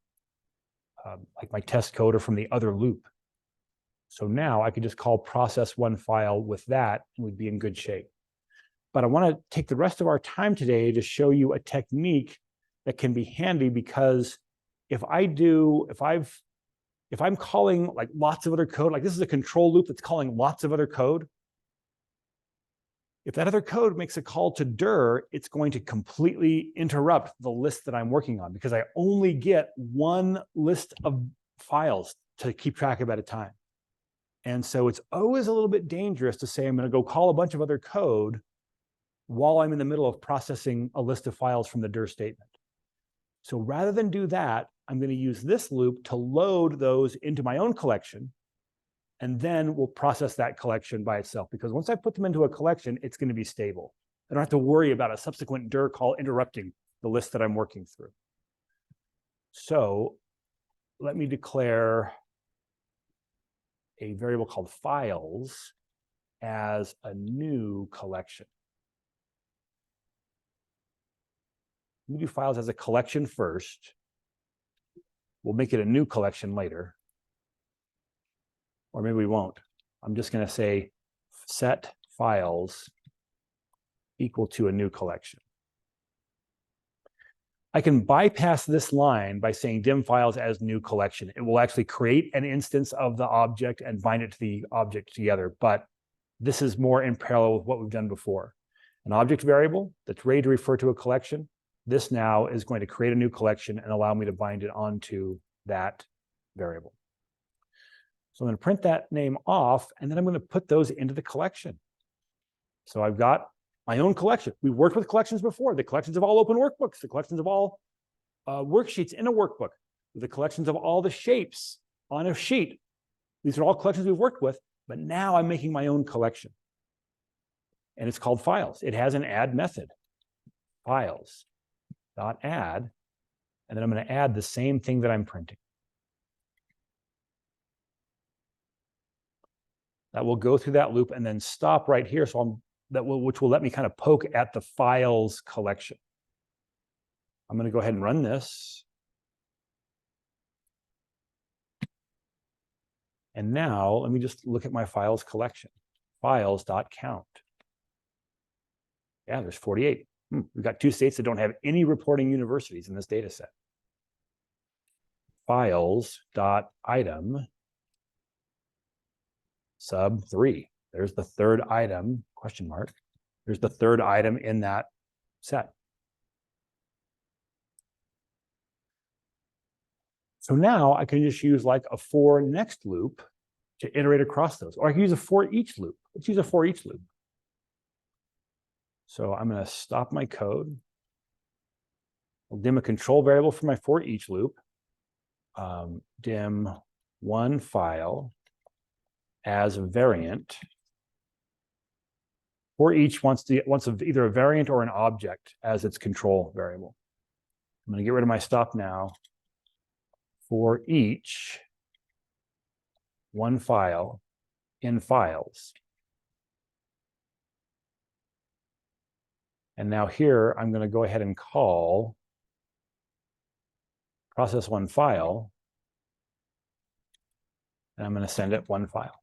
like my test code or from the other loop. So now I could just call process1 file with that and we'd be in good shape. But I want to take the rest of our time today to show you a technique that can be handy, because if I'm calling like lots of other code, like this is a control loop that's calling lots of other code. If that other code makes a call to dir, it's going to completely interrupt the list that I'm working on, because I only get one list of files to keep track of at a time. And so it's always a little bit dangerous to say, I'm going to go call a bunch of other code while I'm in the middle of processing a list of files from the dir statement. So rather than do that, I'm going to use this loop to load those into my own collection, and then we'll process that collection by itself, because once I put them into a collection, it's going to be stable. I don't have to worry about a subsequent dir call interrupting the list that I'm working through. So let me declare a variable called files as a new collection. Let me do files as a collection first. We'll make it a new collection later. Or maybe we won't. I'm just going to say set files equal to a new collection. I can bypass this line by saying dim files as new collection. It will actually create an instance of the object and bind it to the object together. But this is more in parallel with what we've done before. An object variable that's ready to refer to a collection. This now is going to create a new collection and allow me to bind it onto that variable. So I'm going to print that name off, and then I'm going to put those into the collection. So I've got my own collection. We worked with collections before. The collections of all open workbooks, the collections of all worksheets in a workbook, the collections of all the shapes on a sheet. These are all collections we've worked with, but now I'm making my own collection. And it's called files. It has an add method, files.add, and then I'm going to add the same thing that I'm printing. That will go through that loop and then stop right here. So which will let me kind of poke at the files collection. I'm going to go ahead and run this. And now let me just look at my files collection, files.count. Yeah, there's 48. We've got two states that don't have any reporting universities in this data set. Files.item sub 3. There's the third item question mark. Here's the third item in that set. So now I can just use like a for next loop to iterate across those, or I can use a for each loop. Let's use a for each loop. So I'm going to stop my code. I'll dim a control variable for my for each loop. Dim one file as a variant. For each wants either a variant or an object as its control variable. I'm going to get rid of my stop now. For each one file in files. And now here, I'm going to go ahead and call process one file. And I'm going to send it one file.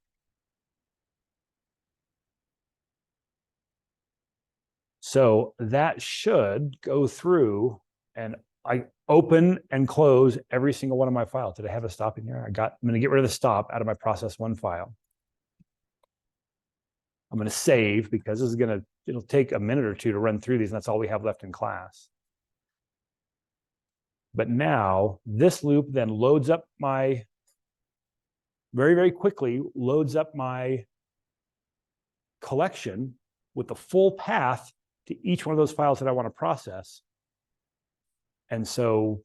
So that should go through, and I open and close every single one of my files. Did I have a stop in here? I'm going to get rid of the stop out of my process one file. I'm going to save because it'll take a minute or two to run through these, and that's all we have left in class. But now this loop then loads up my, very, very quickly loads up my collection with the full path to each one of those files that I want to process. And so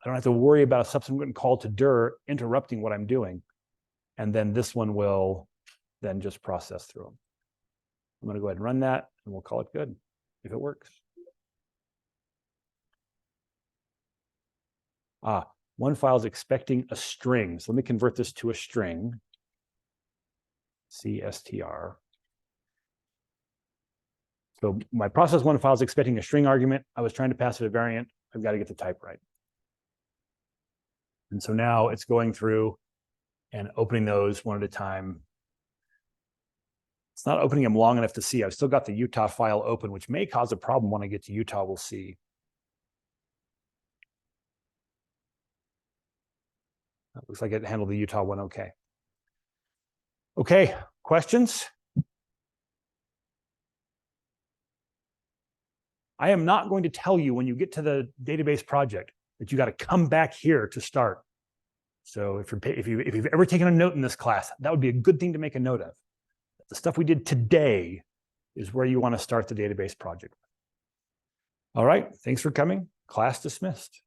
I don't have to worry about a subsequent call to dir interrupting what I'm doing. And then this one will then just process through them. I'm going to go ahead and run that, and we'll call it good if it works. One file is expecting a string. So let me convert this to a string. CSTR. So my process one file is expecting a string argument. I was trying to pass it a variant. I've got to get the type right. And so now it's going through and opening those one at a time. It's not opening them long enough to see. I've still got the Utah file open, which may cause a problem when I get to Utah. We'll see. That looks like it handled the Utah one okay. Okay, questions? I am not going to tell you when you get to the database project that you got to come back here to start. So if you've ever taken a note in this class, that would be a good thing to make a note of. The stuff we did today is where you want to start the database project. All right, thanks for coming. Class dismissed.